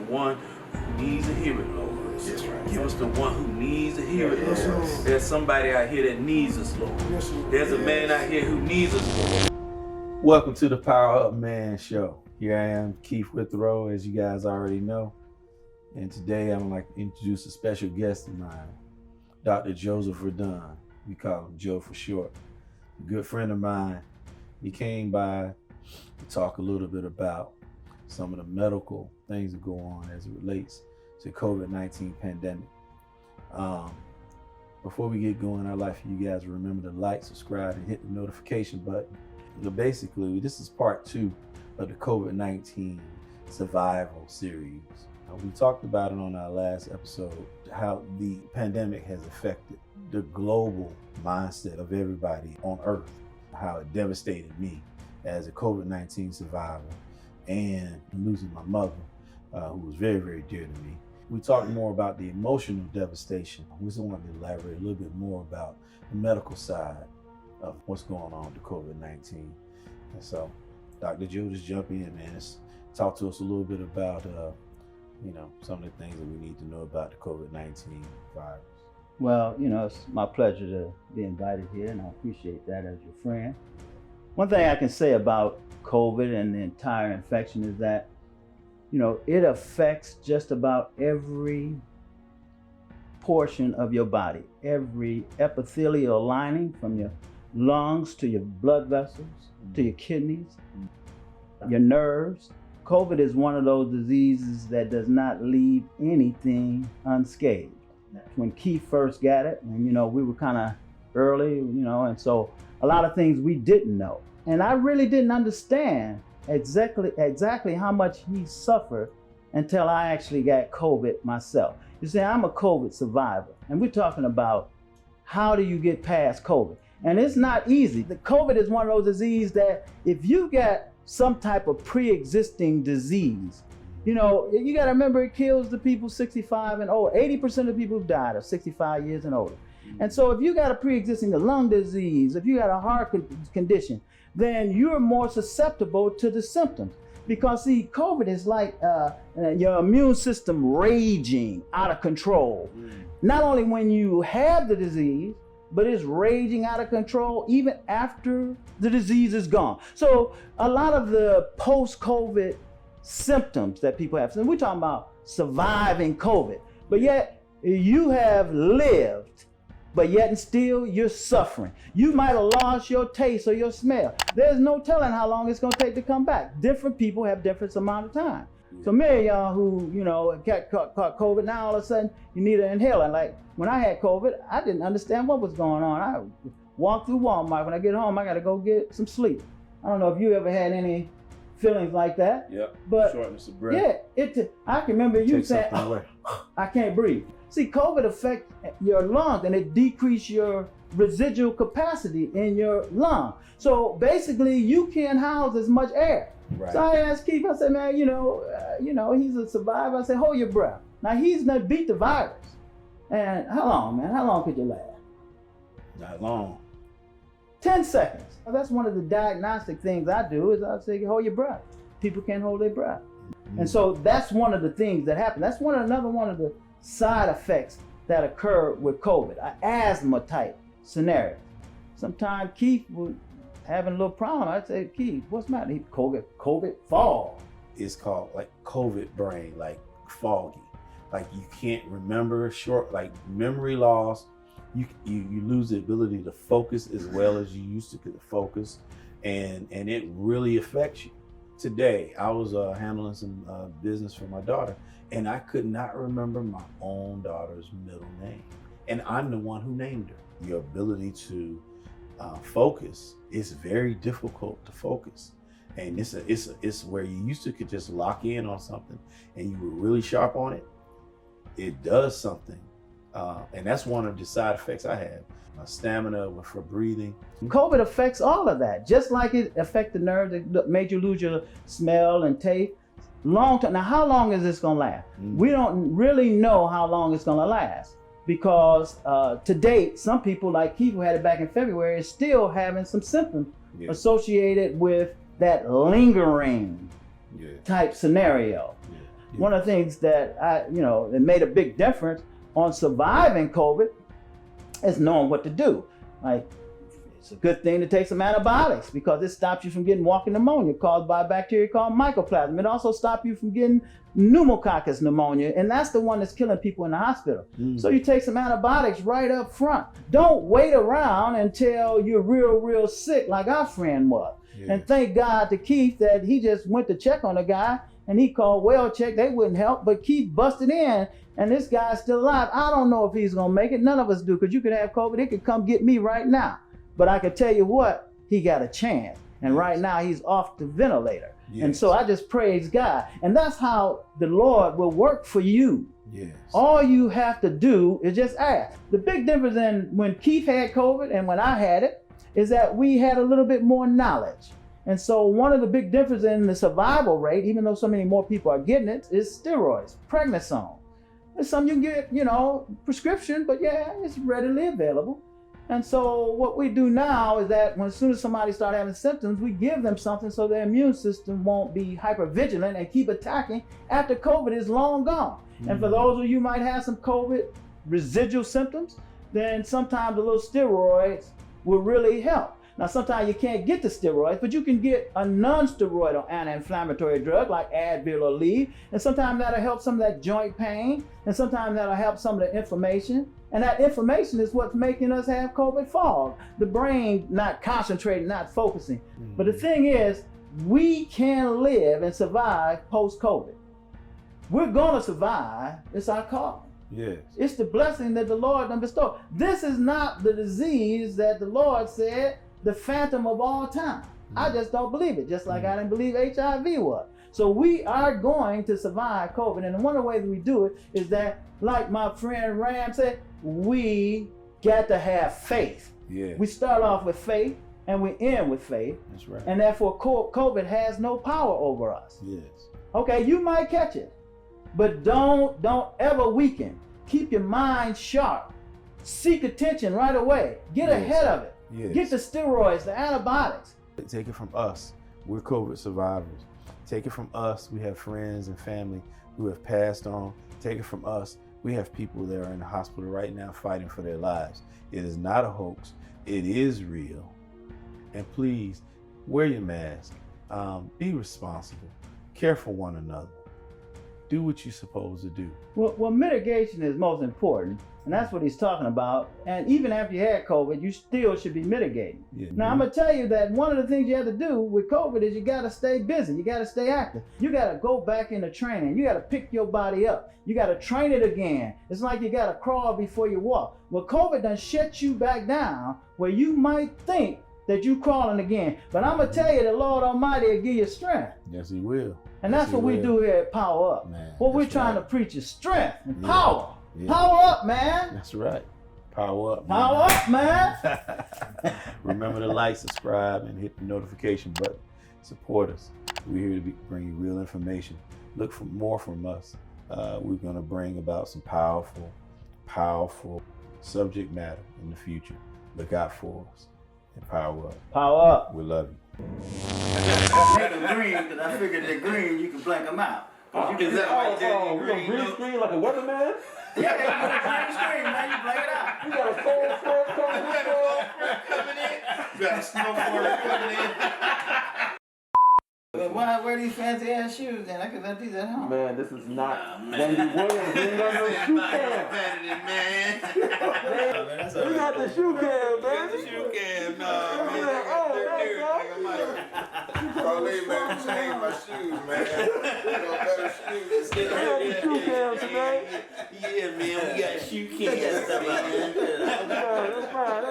one who needs to hear it, Lord. That's right. Give us the one who needs to hear it, Lord. Yes. There's somebody out here that needs us, Lord. Yes. There's a man out here who needs us, Lord. Welcome to the PowerUP Man Show. Here I am, Keith Withrow, as you guys already know. And today I'm like to introduce a special guest of mine, Dr. Joseph Verdun. We call him Joe for short. A good friend of mine. He came by to talk a little bit about some of the medical things that go on as it relates to COVID-19 pandemic. Before we get going, I'd like for you guys to remember to like, subscribe, and hit the notification button. So basically, this is part 2 of the COVID-19 survival series. We talked about it on our last episode, how the pandemic has affected the global mindset of everybody on Earth, how it devastated me as a COVID-19 survivor and losing my mother, who was very, very dear to me. We talked more about the emotional devastation. We just wanted to elaborate a little bit more about the medical side of what's going on with COVID-19. And so, Dr. Joe, just jump in, man. Just talk to us a little bit about, some of the things that we need to know about the COVID-19 virus. Well, it's my pleasure to be invited here, and I appreciate that as your friend. One thing I can say about COVID and the entire infection is that, it affects just about every portion of your body, every epithelial lining from your lungs to your blood vessels, to your kidneys, your nerves. COVID is one of those diseases that does not leave anything unscathed. When Keith first got it, and we were kind of early, and so a lot of things we didn't know. And I really didn't understand exactly how much he suffered until I actually got COVID myself. You see, I'm a COVID survivor, and we're talking about how do you get past COVID? And it's not easy. The COVID is one of those diseases that if you get some type of pre-existing disease, you got to remember it kills the people 65 and older. 80% of people who died are 65 years and older. And so if you got a pre-existing lung disease, if you got a heart condition, then you're more susceptible to the symptoms. Because see, COVID is like your immune system raging out of control. Not only when you have the disease, but it's raging out of control even after the disease is gone. So a lot of the post-COVID symptoms that people have, and we're talking about surviving COVID, but yet you have lived, but yet and still you're suffering. You might have lost your taste or your smell. There's no telling how long it's gonna take to come back. Different people have different amount of time. So many of y'all who, caught COVID, now all of a sudden you need an inhaler. Like when I had COVID, I didn't understand what was going on. I walked through Walmart. When I get home, I gotta go get some sleep. I don't know if you ever had any feelings like that. Yep. But shortness of breath. Yeah, I can remember you saying, I can't breathe. See, COVID affects your lungs and it decreases your residual capacity in your lung. So basically you can't house as much air. Right. So I asked Keith, I said, man, he's a survivor. I said, hold your breath. Now he's not beat the virus. And how long, man? How long could you last? Not long. 10 seconds. Well, that's one of the diagnostic things I do is I say, hold your breath. People can't hold their breath. And so that's one of the things that happen. That's another one of the side effects that occur with COVID, an asthma type scenario. Sometimes Keith would having a little problem. I'd say, Keith, what's the matter? COVID fog. It's called like COVID brain, like foggy. Like you can't remember like memory loss. You lose the ability to focus as well as you used to focus, and it really affects you. Today, I was handling some business for my daughter, and I could not remember my own daughter's middle name, and I'm the one who named her. Your ability to focus is very difficult to focus, and it's where you used to could just lock in on something, and you were really sharp on it. It does something. And that's one of the side effects I have. My stamina for breathing. COVID affects all of that, just like it affects the nerves that made you lose your smell and taste. Long term. Now, how long is this gonna last? We don't really know how long it's gonna last because to date, some people like Keith who had it back in February is still having some symptoms associated with that lingering type scenario. One of the things that that made a big difference on surviving COVID is knowing what to do. Like, it's a good thing to take some antibiotics because it stops you from getting walking pneumonia caused by a bacteria called mycoplasma. It also stops you from getting pneumococcus pneumonia, and that's the one that's killing people in the hospital. So you take some antibiotics right up front. Don't wait around until you're real sick like our friend was. And thank God to Keith that he just went to check on the guy, and he called WellCheck. They wouldn't help, but Keith busted in, and this guy's still alive. I don't know if he's gonna make it. None of us do, because you could have COVID. It could come get me right now. But I can tell you what, he got a chance. And right now he's off the ventilator. And so I just praise God. And that's how the Lord will work for you. All you have to do is just ask. The big difference in when Keith had COVID and when I had it is that we had a little bit more knowledge. And so one of the big differences in the survival rate, even though so many more people are getting it, is steroids, prednisone. It's something you can get, prescription, but yeah, it's readily available. And so what we do now is that as soon as somebody starts having symptoms, we give them something so their immune system won't be hypervigilant and keep attacking after COVID is long gone. And for those of you who might have some COVID residual symptoms, then sometimes a little steroids will really help. Now, sometimes you can't get the steroids, but you can get a non-steroidal anti-inflammatory drug like Advil or Aleve, and sometimes that'll help some of that joint pain, and sometimes that'll help some of the inflammation. And that inflammation is what's making us have COVID fog. The brain not concentrating, not focusing. But the thing is, we can live and survive post-COVID. We're gonna survive. It's our calling. It's the blessing that the Lord done bestowed. This is not the disease that the Lord said, the phantom of all time. I just don't believe it, just like I didn't believe HIV was. So we are going to survive COVID. And one of the ways we do it is that, like my friend Ram said, we got to have faith. We start off with faith and we end with faith. That's right. And therefore COVID has no power over us. Okay, you might catch it, but don't ever weaken. Keep your mind sharp. Seek attention right away. Get ahead of it. Get the steroids, the antibiotics. Take it from us. We're COVID survivors. Take it from us. We have friends and family who have passed on. Take it from us. We have people that are in the hospital right now fighting for their lives. It is not a hoax. It is real. And please, wear your mask. Be responsible. Care for one another. Do what you're supposed to do. Well, mitigation is most important, and that's what he's talking about. And even after you had COVID, you still should be mitigating. Now, I'm gonna tell you that one of the things you have to do with COVID is you gotta stay busy. You gotta stay active. You gotta go back into training. You gotta pick your body up. You gotta train it again. It's like you gotta crawl before you walk. Well, COVID done shut you back down where you might think that you crawling again. But I'm gonna tell you, the Lord Almighty will give you strength. Yes, He will. And that's what we do here at PowerUp. Man, what we're trying to preach is strength and power. Yeah. Power up, man. That's right. Power up, man. Power up, man. Remember to like, subscribe, and hit the notification button. Support us. We're here to bring you real information. Look for more from us. We're going to bring about some powerful subject matter in the future. Look out for us. And power up. Power up. We love you. Make them green, because I figured they're green, you can blank them out. Is that right there? You green screen like a weatherman? Yeah, you put a green screen, man, you blank it out. You got a cold front coming in? You got a snowboard coming in. But why wear these fancy ass shoes then? I could let these at home. Man, this is not Wendy Williams. You ain't got no shoe cam. Man. You got the shoe cam, man. Shoe cam, no, man. Oh, Carly made me change my shoes, man. Better shoes. you got the shoe cam today. Yeah, man, we got shoe cams, man. That's fine.